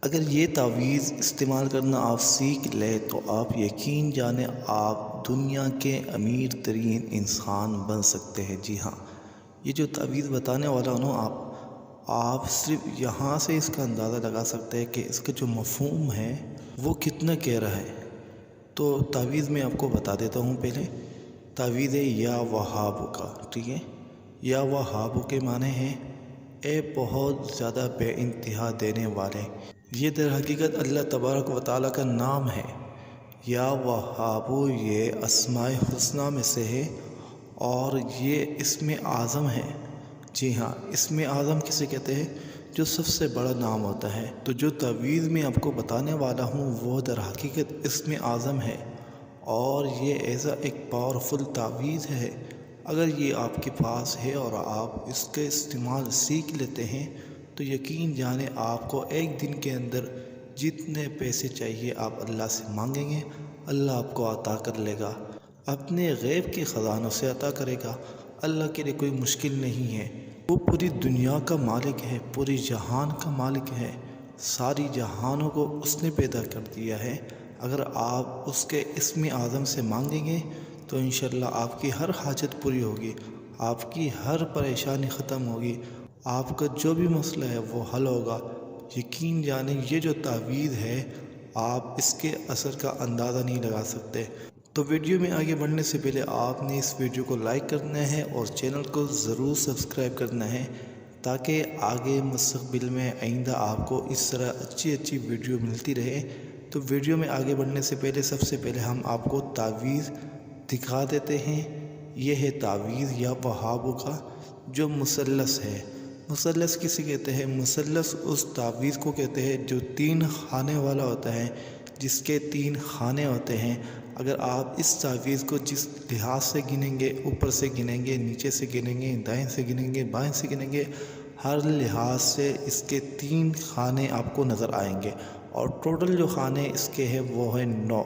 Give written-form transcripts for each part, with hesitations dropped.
اگر یہ تعویذ استعمال کرنا آپ سیکھ لیں تو آپ یقین جانیں آپ دنیا کے امیر ترین انسان بن سکتے ہیں۔ جی ہاں، یہ جو تعویذ بتانے والا ہوں آپ صرف یہاں سے اس کا اندازہ لگا سکتے ہیں کہ اس کا جو مفہوم ہے وہ کتنا گہرا ہے۔ تو تعویذ میں آپ کو بتا دیتا ہوں پہلے۔ تعویذ یا وہاب کا، ٹھیک ہے؟ یا وہاب کے معنی ہیں اے بہت زیادہ بے انتہا دینے والے۔ یہ در حقیقت اللہ تبارک و تعالیٰ کا نام ہے۔ یا وہاب یہ اسماء الحسنی میں سے ہے اور یہ اسم اعظم ہے۔ جی ہاں، اسم اعظم کسے کہتے ہیں؟ جو سب سے بڑا نام ہوتا ہے۔ تو جو تعویذ میں آپ کو بتانے والا ہوں وہ در حقیقت اسم اعظم ہے اور یہ ایسا ایک پاورفل تعویذ ہے۔ اگر یہ آپ کے پاس ہے اور آپ اس کا استعمال سیکھ لیتے ہیں تو یقین جانیں آپ کو ایک دن کے اندر جتنے پیسے چاہیے آپ اللہ سے مانگیں گے، اللہ آپ کو عطا کر لے گا، اپنے غیب کے خزانوں سے عطا کرے گا۔ اللہ کے لیے کوئی مشکل نہیں ہے۔ وہ پوری دنیا کا مالک ہے، پوری جہان کا مالک ہے، ساری جہانوں کو اس نے پیدا کر دیا ہے۔ اگر آپ اس کے اسم اعظم سے مانگیں گے تو انشاءاللہ آپ کی ہر حاجت پوری ہوگی، آپ کی ہر پریشانی ختم ہوگی، آپ کا جو بھی مسئلہ ہے وہ حل ہوگا۔ یقین جانیں یہ جو تعویذ ہے آپ اس کے اثر کا اندازہ نہیں لگا سکتے۔ تو ویڈیو میں آگے بڑھنے سے پہلے آپ نے اس ویڈیو کو لائک کرنا ہے اور چینل کو ضرور سبسکرائب کرنا ہے تاکہ آگے مستقبل میں آئندہ آپ کو اس طرح اچھی ویڈیو ملتی رہے۔ تو ویڈیو میں آگے بڑھنے سے پہلے سب سے پہلے ہم آپ کو تعویذ دکھا دیتے ہیں۔ یہ ہے تعویذ یا وہاب کا جو مثلث ہے۔ مثلث کسے کہتے ہیں؟ مثلث اس تعویذ کو کہتے ہیں جو 3 خانے والا ہوتا ہے، جس کے 3 خانے ہوتے ہیں۔ اگر آپ اس تعویذ کو جس لحاظ سے گنیں گے، اوپر سے گنیں گے، نیچے سے گنیں گے، دائیں سے گنیں گے، بائیں سے گنیں گے، ہر لحاظ سے اس کے 3 خانے آپ کو نظر آئیں گے اور ٹوٹل جو خانے اس کے ہیں وہ ہیں 9۔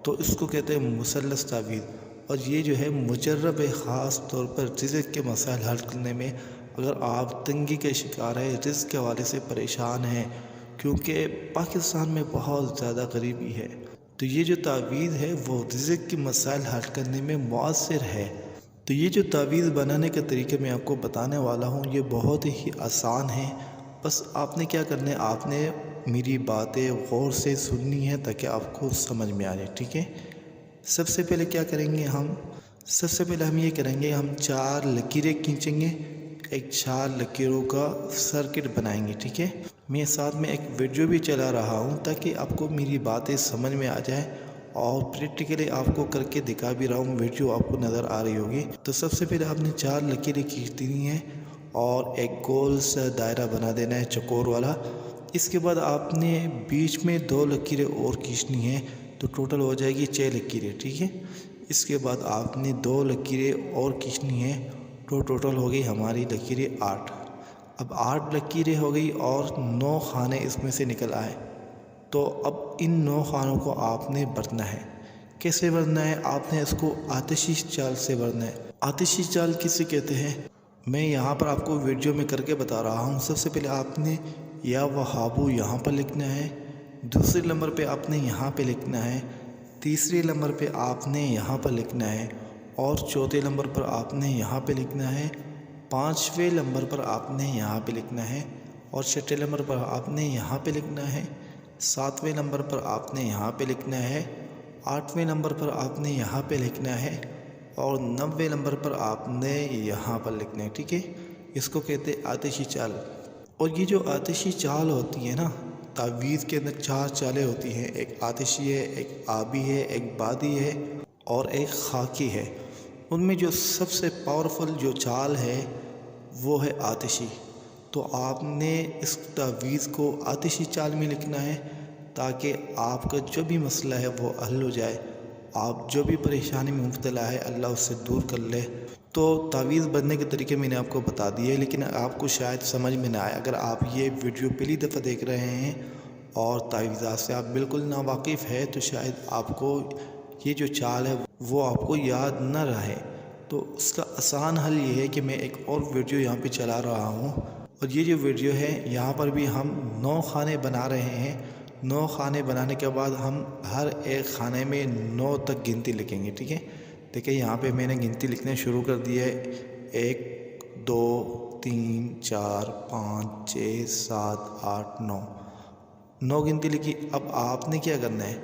تو اس کو کہتے ہیں مثلث تعویذ۔ اور یہ جو ہے مجرب ہے خاص طور پر رزق کے مسائل حل کرنے میں۔ اگر آپ تنگی کے شکار ہیں، رزق کے حوالے سے پریشان ہیں، کیونکہ پاکستان میں بہت زیادہ غریبی ہے، تو یہ جو تعویذ ہے وہ رزق کے مسائل حل کرنے میں مؤثر ہے۔ تو یہ جو تعویذ بنانے کا طریقہ میں آپ کو بتانے والا ہوں یہ بہت ہی آسان ہے۔ بس آپ نے کیا کرنا ہے، آپ نے میری باتیں غور سے سننی ہے تاکہ آپ کو سمجھ میں آ جائے، ٹھیک ہے؟ سب سے پہلے کیا کریں گے سب سے پہلے ہم یہ کریں گے، ہم 4 لکیریں کھینچیں گے، ایک 4 لکیروں کا سرکٹ بنائیں گے، ٹھیک ہے؟ میں ساتھ میں ایک ویڈیو بھی چلا رہا ہوں تاکہ آپ کو میری باتیں سمجھ میں آ جائے اور پریکٹیکلی آپ کو کر کے دکھا بھی رہا ہوں، ویڈیو آپ کو نظر آ رہی ہوگی۔ تو سب سے پہلے آپ نے 4 لکیریں کھینچ دینی ہیں اور ایک گول سا دائرہ بنا دینا ہے چکور والا۔ اس کے بعد آپ نے بیچ میں 2 لکیریں اور کھینچنی ہیں، تو ٹوٹل ہو جائے گی 6 لکیریں، ٹھیک ہے؟ اس کے بعد آپ نے 2 لکیریں اور کھینچنی ہیں، تو ٹوٹل ہو گئی ہماری لکیریں 8۔ اب 8 لکیریں ہو گئی اور 9 خانے اس میں سے نکل آئے۔ تو اب ان 9 خانوں کو آپ نے بھرنا ہے۔ کیسے بھرنا ہے؟ آپ نے اس کو آتشی چال سے بھرنا ہے۔ آتشی چال کسے کہتے ہیں میں یہاں پر آپ کو ویڈیو میں کر کے بتا رہا ہوں۔ سب سے پہلے آپ نے یا وہابو یہاں پر لکھنا ہے، دوسرے نمبر پہ آپ نے یہاں پہ لکھنا ہے، تیسرے نمبر پہ آپ نے یہاں پر لکھنا ہے اور چوتھے نمبر پر آپ نے یہاں پہ لکھنا ہے، 5ویں نمبر پر آپ نے یہاں پہ لکھنا ہے اور 6 نمبر پر آپ نے یہاں پہ لکھنا ہے، 7ویں نمبر پر آپ نے یہاں پہ لکھنا ہے، 8ویں نمبر پر آپ نے یہاں پہ لکھنا ہے اور 9ویں نمبر پر آپ نے یہاں پر لکھنا ہے، ٹھیک ہے؟ اس کو کہتے ہیں آتشی چال۔ اور یہ جو آتشی چال ہوتی ہے نا، تعویذ کے اندر 4 چالیں ہوتی ہیں، ایک آتشی ہے، ایک آبی ہے، ایک بادی ہے اور ایک خاکی ہے۔ ان میں جو سب سے پاورفل جو چال ہے وہ ہے آتشی۔ تو آپ نے اس تعویذ کو آتشی چال میں لکھنا ہے تاکہ آپ کا جو بھی مسئلہ ہے وہ حل ہو جائے، آپ جو بھی پریشانی میں مبتلا ہے اللہ اس سے دور کر لے۔ تو تعویذ بننے کے طریقے میں نے آپ کو بتا دیے، لیکن آپ کو شاید سمجھ میں نہ آئے۔ اگر آپ یہ ویڈیو پہلی دفعہ دیکھ رہے ہیں اور تعویذات سے آپ بالکل ناواقف ہے تو شاید آپ کو یہ جو چال ہے وہ آپ کو یاد نہ رہے۔ تو اس کا آسان حل یہ ہے کہ میں ایک اور ویڈیو یہاں پہ چلا رہا ہوں اور یہ جو ویڈیو ہے یہاں پر بھی ہم 9 خانے بنا رہے ہیں۔ 9 خانے بنانے کے بعد ہم ہر ایک خانے میں 9 تک گنتی لکھیں گے، ٹھیک ہے۔ دیکھیں یہاں پہ میں نے گنتی لکھنا شروع کر دی ہے۔ 1 2 3 4 5 6 7 8 9 گنتی لکھی۔ اب آپ نے کیا کرنا ہے،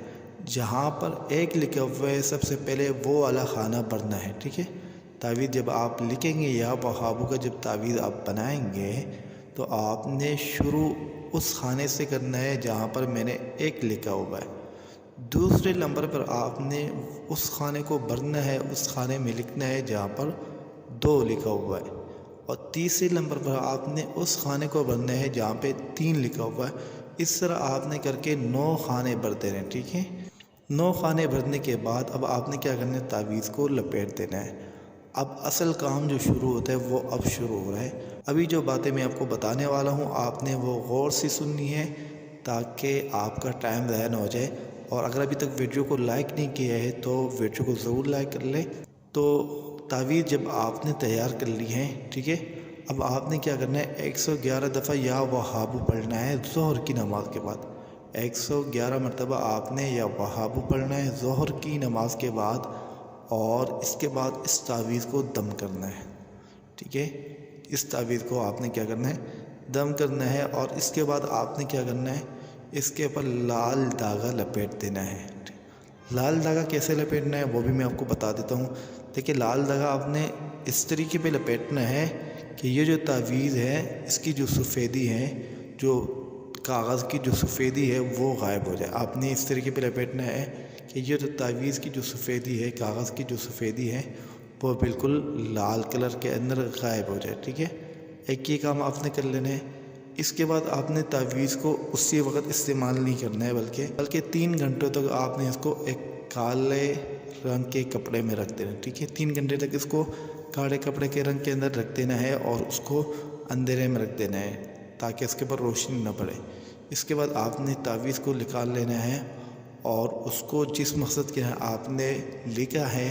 جہاں پر 1 لکھا ہوا ہے سب سے پہلے وہ والا خانہ بھرنا ہے، ٹھیک ہے۔ تعویذ جب آپ لکھیں گے یا وہابو کا جب تعویذ آپ بنائیں گے تو آپ نے شروع اس خانے سے کرنا ہے جہاں پر میں نے 1 لکھا ہوا ہے۔ دوسرے نمبر پر آپ نے اس خانے کو بھرنا ہے، اس خانے میں لکھنا ہے جہاں پر 2 لکھا ہوا ہے، اور تیسرے نمبر پر آپ نے اس خانے کو بھرنا ہے جہاں پہ 3 لکھا ہوا ہے۔ اس طرح آپ نے کر کے 9 خانے بھرتے رہیں، ٹھیک ہے۔ 9 خانے بھرنے کے بعد اب آپ نے کیا کرنا ہے، تعویذ کو لپیٹ دینا ہے۔ اب اصل کام جو شروع ہوتا ہے وہ اب شروع ہو رہا ہے۔ ابھی جو باتیں میں آپ کو بتانے والا ہوں آپ نے وہ غور سے سننی ہے تاکہ آپ کا ٹائم ضائع نہ ہو جائے، اور اگر ابھی تک ویڈیو کو لائک نہیں کیا ہے تو ویڈیو کو ضرور لائک کر لیں۔ تو تعویذ جب آپ نے تیار کر لی ہے، ٹھیک ہے، اب آپ نے کیا کرنا ہے، 111 دفعہ یا وہابو پڑھنا ہے ظہر کی نماز کے بعد۔ 111 مرتبہ آپ نے یا وہابو پڑھنا ہے ظہر کی نماز کے بعد، اور اس کے بعد اس تعویذ کو دم کرنا ہے، ٹھیک ہے۔ اس تعویذ کو آپ نے کیا کرنا ہے، دم کرنا ہے، اور اس کے بعد آپ نے کیا کرنا ہے، اس کے اوپر لال دھاگا لپیٹ دینا ہے۔ لال دھاگا کیسے لپیٹنا ہے وہ بھی میں آپ کو بتا دیتا ہوں۔ دیکھیں لال دھاگا آپ نے اس طریقے پہ لپیٹنا ہے کہ یہ جو تعویذ ہے اس کی جو سفیدی ہے، جو کاغذ کی جو سفیدی ہے وہ غائب ہو جائے۔ آپ نے اس طریقے پہ لپیٹنا ہے کہ یہ جو تعویذ کی جو سفیدی ہے، کاغذ کی جو سفیدی ہے، وہ بالکل لال کلر کے اندر غائب ہو جائے، ٹھیک ہے۔ ایک یہ کام آپ نے کر لینا ہے۔ اس کے بعد آپ نے تعویذ کو اسی وقت استعمال نہیں کرنا ہے، بلکہ 3 گھنٹوں تک آپ نے اس کو ایک کالے رنگ کے کپڑے میں رکھ دینا، ٹھیک ہے۔ 3 گھنٹے تک اس کو کالے کپڑے کے رنگ کے اندر رکھ دینا ہے، اور اس کو اندھیرے میں رکھ دینا ہے تاکہ اس کے اوپر روشنی نہ پڑے۔ اس کے بعد آپ نے تعویذ کو نکال لینا ہے، اور اس کو جس مقصد کے آپ نے لکھا ہے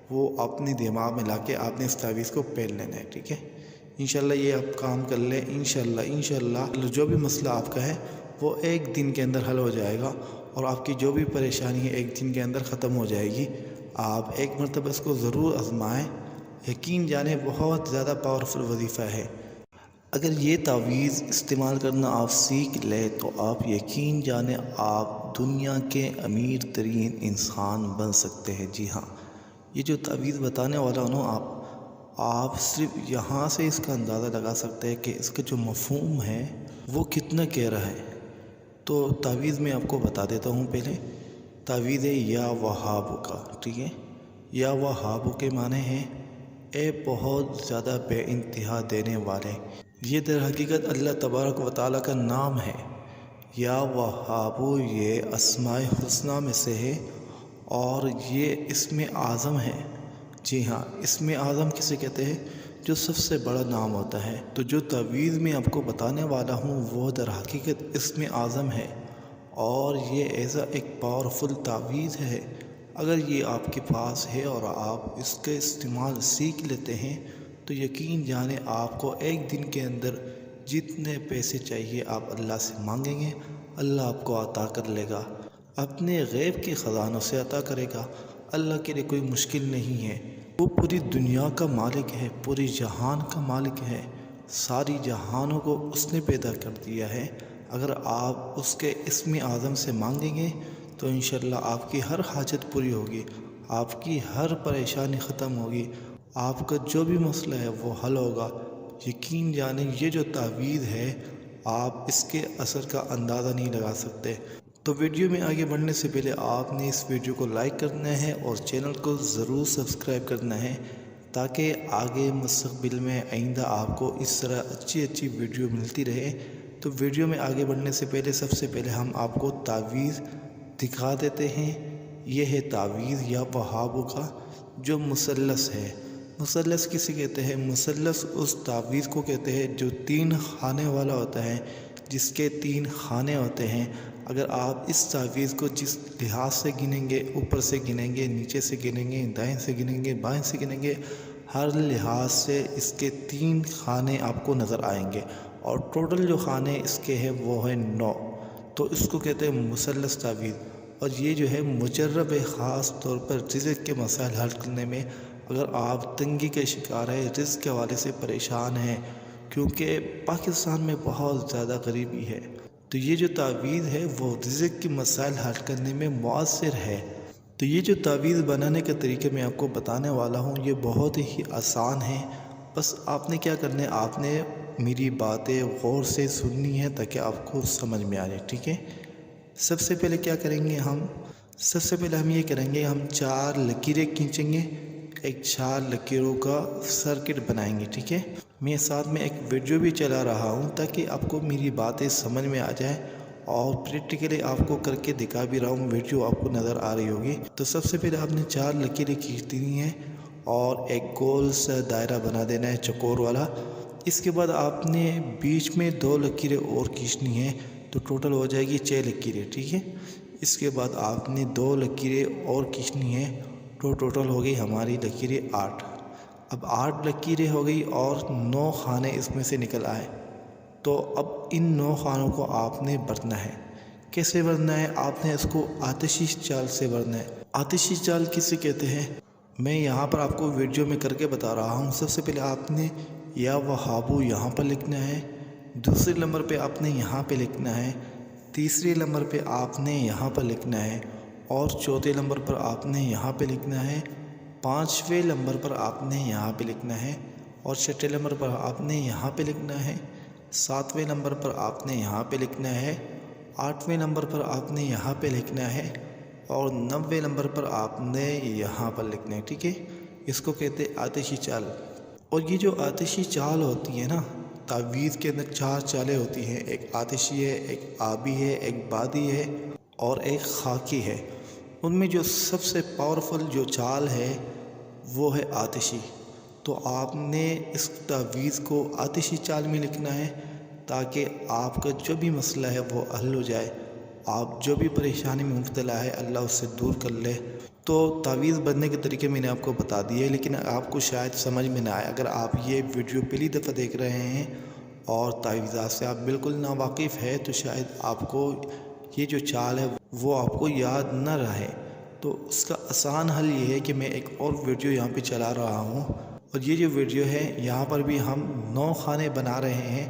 وہ اپنے دماغ میں لا کے آپ نے اس تعویذ کو پہن لینا ہے، ٹھیک ہے۔ انشاءاللہ یہ آپ کام کر لیں، انشاءاللہ جو بھی مسئلہ آپ کا ہے وہ 1 دن کے اندر حل ہو جائے گا، اور آپ کی جو بھی پریشانی ہے 1 دن کے اندر ختم ہو جائے گی۔ آپ 1 مرتبہ اس کو ضرور آزمائیں، یقین جانیں بہت زیادہ پاورفل وظیفہ ہے۔ اگر یہ تعویذ استعمال کرنا آپ سیکھ لیں تو آپ یقین جانیں آپ دنیا کے امیر ترین انسان بن سکتے ہیں۔ جی ہاں، یہ جو تعویذ بتانے والا ہوں آپ صرف یہاں سے اس کا اندازہ لگا سکتے ہیں کہ اس کا جو مفہوم ہے وہ کتنا گہرا ہے۔ تو تعویذ میں آپ کو بتا دیتا ہوں پہلے۔ تعویذ یا وہابو کا، ٹھیک ہے۔ یا وہابو کے معنی ہیں اے بہت زیادہ بے انتہا دینے والے۔ یہ در حقیقت اللہ تبارک و تعالیٰ کا نام ہے۔ یا وہابو یہ اسماء الحسنی میں سے ہے، اور یہ اسم اعظم ہے۔ جی ہاں، اسم اعظم کسے کہتے ہیں؟ جو سب سے بڑا نام ہوتا ہے۔ تو جو تعویذ میں آپ کو بتانے والا ہوں وہ در حقیقت اسم اعظم ہے، اور یہ ایسا ایک پاورفل تعویذ ہے۔ اگر یہ آپ کے پاس ہے اور آپ اس کا استعمال سیکھ لیتے ہیں تو یقین جانیں آپ کو 1 دن کے اندر جتنے پیسے چاہیے آپ اللہ سے مانگیں گے، اللہ آپ کو عطا کر لے گا، اپنے غیب کے خزانوں سے عطا کرے گا۔ اللہ کے لیے کوئی مشکل نہیں ہے۔ وہ پوری دنیا کا مالک ہے، پوری جہان کا مالک ہے، ساری جہانوں کو اس نے پیدا کر دیا ہے۔ اگر آپ اس کے اسم اعظم سے مانگیں گے تو انشاءاللہ آپ کی ہر حاجت پوری ہوگی، آپ کی ہر پریشانی ختم ہوگی، آپ کا جو بھی مسئلہ ہے وہ حل ہوگا۔ یقین جانیں یہ جو تعویذ ہے آپ اس کے اثر کا اندازہ نہیں لگا سکتے۔ تو ویڈیو میں آگے بڑھنے سے پہلے آپ نے اس ویڈیو کو لائک کرنا ہے اور چینل کو ضرور سبسکرائب کرنا ہے، تاکہ آگے مستقبل میں آئندہ آپ کو اس طرح اچھی ویڈیو ملتی رہے۔ تو ویڈیو میں آگے بڑھنے سے پہلے سب سے پہلے ہم آپ کو تعویذ دکھا دیتے ہیں۔ یہ ہے تعویذ یا وہابو کا جو مثلث ہے۔ مثلث کسے کہتے ہیں؟ مثلث اس تعویذ کو کہتے ہیں جو 3 خانے والا ہوتا ہے، جس کے 3 خانے ہوتے ہیں۔ اگر آپ اس تعویذ کو جس لحاظ سے گنیں گے، اوپر سے گنیں گے، نیچے سے گنیں گے، دائیں سے گنیں گے، بائیں سے گنیں گے، ہر لحاظ سے اس کے 3 خانے آپ کو نظر آئیں گے، اور ٹوٹل جو خانے اس کے ہیں وہ ہیں 9، تو اس کو کہتے ہیں مثلث تعویذ۔ اور یہ جو ہے مجرب ہے خاص طور پر رزق کے مسائل حل کرنے میں۔ اگر آپ تنگی کے شکار ہیں، رزق کے حوالے سے پریشان ہیں، کیونکہ پاکستان میں بہت زیادہ غریبی ہے، تو یہ جو تعویذ ہے وہ رزق کے مسائل حل کرنے میں مؤثر ہے۔ تو یہ جو تعویذ بنانے کا طریقہ میں آپ کو بتانے والا ہوں یہ بہت ہی آسان ہے۔ بس آپ نے کیا کرنا ہے، آپ نے میری باتیں غور سے سننی ہے تاکہ آپ کو سمجھ میں آ جائے، ٹھیک ہے۔ سب سے پہلے کیا کریں گے ہم یہ کریں گے، ہم 4 لکیریں کھینچیں گے، ایک 4 لکیروں کا سرکٹ بنائیں گے، ٹھیک ہے۔ میں ساتھ میں ایک ویڈیو بھی چلا رہا ہوں تاکہ آپ کو میری باتیں سمجھ میں آ جائے، اور پریکٹیکلی آپ کو کر کے دکھا بھی رہا ہوں، ویڈیو آپ کو نظر آ رہی ہوگی۔ تو سب سے پہلے آپ نے 4 لکیریں کھینچ دینی ہیں اور ایک گول سا دائرہ بنا دینا ہے چکور والا۔ اس کے بعد آپ نے بیچ میں 2 لکیریں اور کھینچنی ہیں، تو ٹوٹل ہو جائے گی 6 لکیریں، ٹھیک ہے۔ اس کے بعد آپ نے 2 لکیریں اور کھینچنی ہیں، تو ٹوٹل ہو گئی ہماری لکیریں 8۔ اب 8 لکیریں ہو گئی اور 9 خانے اس میں سے نکل آئے، تو اب ان 9 خانوں کو آپ نے بھرنا ہے۔ کیسے بھرنا ہے؟ آپ نے اس کو آتشی چال سے بھرنا ہے۔ آتشی چال کسے کہتے ہیں میں یہاں پر آپ کو ویڈیو میں کر کے بتا رہا ہوں۔ سب سے پہلے آپ نے یا وہابو یہاں پر لکھنا ہے، دوسرے نمبر پہ آپ نے یہاں پہ لکھنا ہے، تیسرے نمبر پہ آپ نے یہاں پر لکھنا ہے، اور چوتھے نمبر پر آپ نے یہاں پہ لکھنا ہے، 5ویں نمبر پر آپ نے یہاں پہ لکھنا ہے، اور 6 نمبر پر آپ نے یہاں پہ لکھنا ہے، 7ویں نمبر پر آپ نے یہاں پہ لکھنا ہے، 8ویں نمبر پر آپ نے یہاں پہ لکھنا ہے، اور 9ویں نمبر پر آپ نے یہاں پر لکھنا ہے، ٹھیک ہے۔ اس کو کہتے ہیں آتشی چال۔ اور یہ جو آتشی چال ہوتی ہے نا، تعویذ کے اندر 4 چالیں ہوتی ہیں، ایک آتشی ہے، ایک آبی ہے، ایک بادی ہے، اور ایک خاکی ہے۔ ان میں جو سب سے پاورفل جو چال ہے وہ ہے آتشی۔ تو آپ نے اس تعویذ کو آتشی چال میں لکھنا ہے تاکہ آپ کا جو بھی مسئلہ ہے وہ حل ہو جائے، آپ جو بھی پریشانی میں مبتلا ہے اللہ اس سے دور کر لے۔ تو تعویذ بننے کے طریقے میں نے آپ کو بتا دیے، لیکن آپ کو شاید سمجھ میں نہ آئے۔ اگر آپ یہ ویڈیو پہلی دفعہ دیکھ رہے ہیں اور تعویذات سے آپ بالکل ناواقف ہے، تو شاید آپ کو یہ جو چال ہے وہ آپ کو یاد نہ رہے۔ تو اس کا آسان حل یہ ہے کہ میں ایک اور ویڈیو یہاں پہ چلا رہا ہوں، اور یہ جو ویڈیو ہے یہاں پر بھی ہم 9 خانے بنا رہے ہیں۔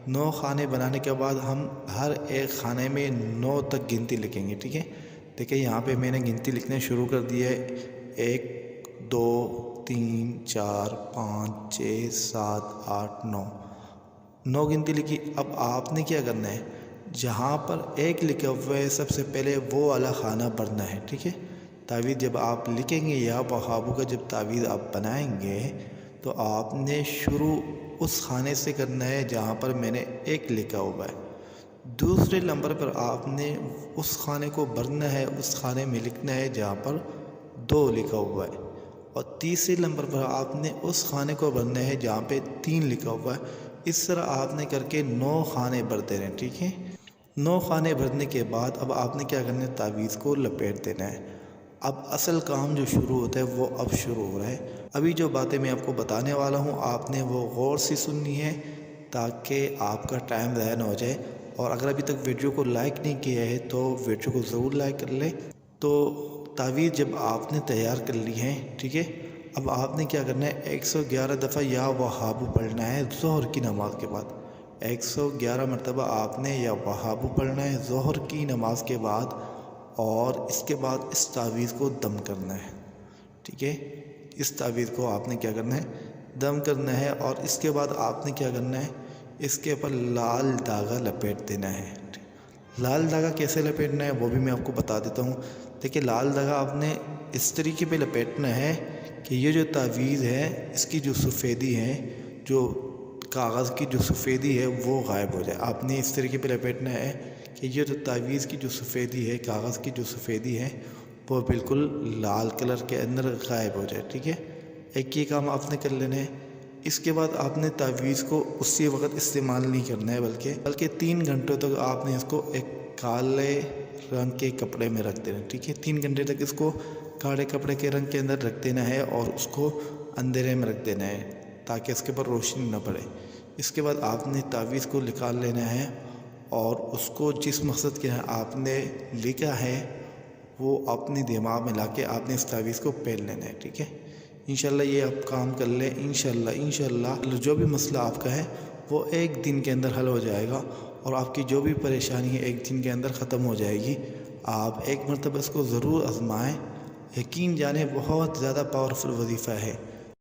9 خانے بنانے کے بعد ہم ہر ایک خانے میں 9 تک گنتی لکھیں گے، ٹھیک ہے۔ دیکھیں یہاں پہ میں نے گنتی لکھنا شروع کر دی ہے، 1 2 3 4 5 6 7 8 9 9 گنتی لکھی۔ اب آپ نے کیا کرنا ہے، جہاں پر 1 لکھا ہوا ہے سب سے پہلے وہ والا خانہ بھرنا ہے، ٹھیک ہے۔ تعویذ جب آپ لکھیں گے یا وہابو کا جب تعویذ آپ بنائیں گے تو آپ نے شروع اس خانے سے کرنا ہے جہاں پر میں نے 1 لکھا ہوا ہے۔ دوسرے نمبر پر آپ نے اس خانے کو بھرنا ہے، اس خانے میں لکھنا ہے جہاں پر 2 لکھا ہوا ہے، اور تیسرے نمبر پر آپ نے اس خانے کو بھرنا ہے جہاں پہ 3 لکھا ہوا ہے۔ اس طرح آپ نے کر کے 9 خانے بھرتے رہیں، ٹھیک ہے۔ 9 خانے بھرنے کے بعد اب آپ نے کیا کرنا ہے، تعویذ کو لپیٹ دینا ہے۔ اب اصل کام جو شروع ہوتا ہے وہ اب شروع ہو رہا ہے۔ ابھی جو باتیں میں آپ کو بتانے والا ہوں آپ نے وہ غور سے سننی ہے تاکہ آپ کا ٹائم ضائع نہ ہو جائے، اور اگر ابھی تک ویڈیو کو لائک نہیں کیا ہے تو ویڈیو کو ضرور لائک کر لیں۔ تو تعویذ جب آپ نے تیار کر لی ہے، ٹھیک ہے، اب آپ نے کیا کرنا ہے، 111 دفعہ یا وہابو پڑھنا ہے ظہر کی نماز کے بعد۔ 111 مرتبہ آپ نے یا وہابو پڑھنا ہے ظہر کی نماز کے بعد، اور اس کے بعد اس تعویذ کو دم کرنا ہے، ٹھیک ہے۔ اس تعویذ کو آپ نے کیا کرنا ہے، دم کرنا ہے، اور اس کے بعد آپ نے کیا کرنا ہے، اس کے اوپر لال دھاگا لپیٹ دینا ہے۔ لال دھاگا کیسے لپیٹنا ہے وہ بھی میں آپ کو بتا دیتا ہوں۔ دیکھیں لال دھاگا آپ نے اس طریقے پہ لپیٹنا ہے کہ یہ جو تعویذ ہے اس کی جو سفیدی ہے، جو کاغذ کی جو سفیدی ہے وہ غائب ہو جائے۔ آپ نے اس طریقے پہ لپیٹنا ہے کہ یہ جو تعویذ کی جو سفیدی ہے، کاغذ کی جو سفیدی ہے، وہ بالکل لال کلر کے اندر غائب ہو جائے، ٹھیک ہے۔ ایک یہ کام آپ نے کر لینا ہے۔ اس کے بعد آپ نے تعویذ کو اسی وقت استعمال نہیں کرنا ہے، بلکہ 3 گھنٹوں تک آپ نے اس کو ایک کالے رنگ کے کپڑے میں رکھ دینا ہے، ٹھیک ہے۔ 3 گھنٹے تک اس کو کالے کپڑے کے رنگ کے اندر رکھ دینا ہے، اور اس کو اندھیرے میں رکھ دینا ہے تاکہ اس کے اوپر روشنی نہ پڑے۔ اس کے بعد آپ نے تعویذ کو نکال لینا ہے اور اس کو جس مقصد کے آپ نے لکھا ہے وہ اپنے دماغ میں لا کے آپ نے اس تعویذ کو پہن لینا ہے، ٹھیک ہے۔ انشاءاللہ یہ آپ کام کر لیں، انشاءاللہ جو بھی مسئلہ آپ کا ہے وہ ایک دن کے اندر حل ہو جائے گا اور آپ کی جو بھی پریشانی ہے ایک دن کے اندر ختم ہو جائے گی۔ آپ ایک مرتبہ اس کو ضرور آزمائیں، یقین جانیں بہت زیادہ پاورفل وظیفہ ہے۔